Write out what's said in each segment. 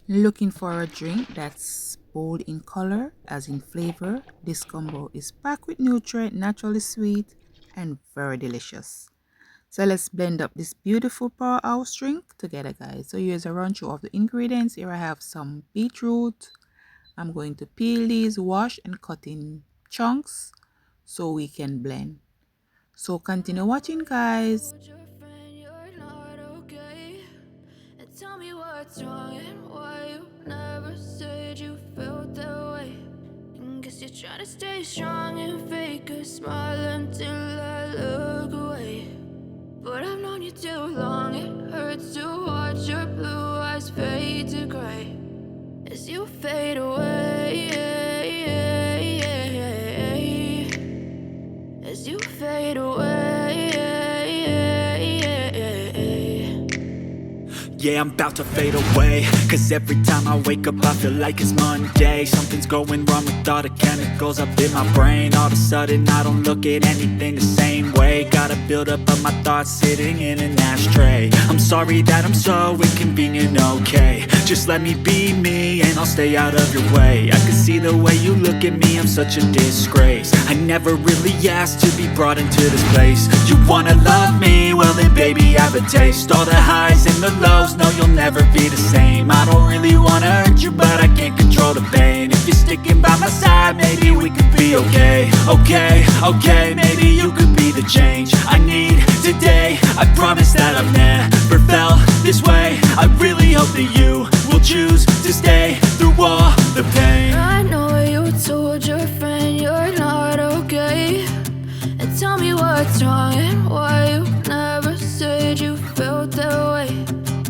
Looking for a drink that's bold in color as in flavor? This combo is packed with nutrient, naturally sweet, and very delicious. So let's blend up this beautiful powerhouse drink together, guys. So here's a run through of the ingredients. Here I have some beetroot. I'm going to peel these, wash, and cut in chunks so we can blend. So continue watching, guys. Tell me what's wrong and why you never said you felt that way. And guess you're trying to stay strong and fake a smile until I look away. But I've known you too long, it hurts to watch your blue eyes fade to gray as you fade away. As you fade away. Yeah, I'm about to fade away. Cause every time I wake up I feel like it's Monday. Something's going wrong with all the chemicals up in my brain. All of a sudden I don't look at anything the same way. Gotta build up of my thoughts sitting in an ashtray. I'm sorry that I'm so inconvenient, okay. Just let me be me and I'll stay out of your way. I can see the way you look at me, I'm such a disgrace. I never really asked to be brought into this place. You wanna love me? Well then baby have a taste. All the highs and the lows, no you'll never be the same. I don't really wanna hurt you but I can't control the pain. If you're sticking by my side maybe we could be okay. Okay, maybe you could be the change I need today. I promise that I've never felt this way. I really hope that you will choose to stay through all the pain. I know you told your friend you're not okay. And tell me what's wrong and why you never said you felt that way.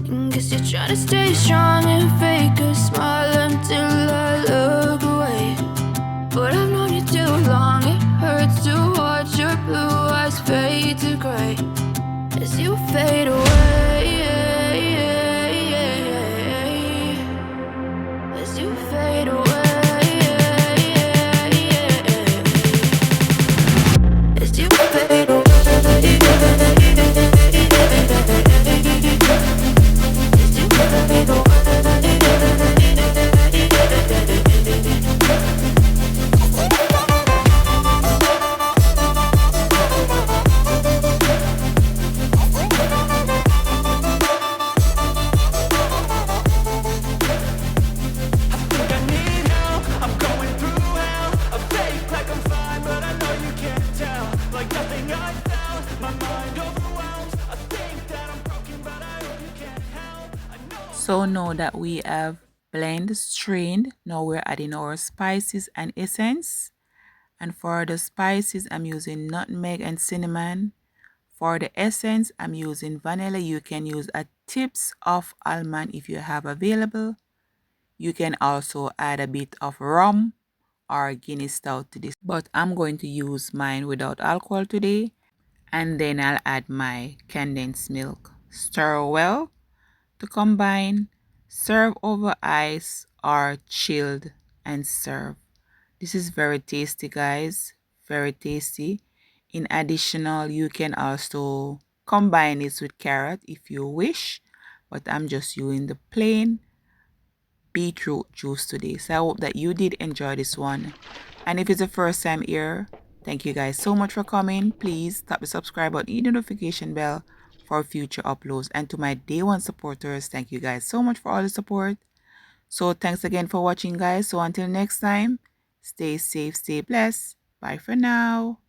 And guess you're trying to stay strong and fake a smile until I look away. But I've known you too long, it hurts to watch your blue eyes fade to gray as you fade away. As you fade away. As you fade away. As you fade away. So now that we have blend strained, now we're adding our spices and essence. And for the spices, I'm using nutmeg and cinnamon. For the essence, I'm using vanilla. You can use a tips of almond if you have available. You can also add a bit of rum or Guinness stout to this, but I'm going to use mine without alcohol today. And then I'll add my condensed milk. Stir well to combine. Serve over ice or chilled and serve. This is very tasty, guys. Very tasty. In additional, you can also combine it with carrot if you wish, but I'm just using the plain beetroot juice today. So I hope that you did enjoy this one. And if it's the first time here, thank you guys so much for coming. Please tap the subscribe button, hit the notification bell for future uploads. And to my day one supporters, thank you guys so much for all the support. So thanks again for watching, guys. So until next time, stay safe, stay blessed. Bye for now.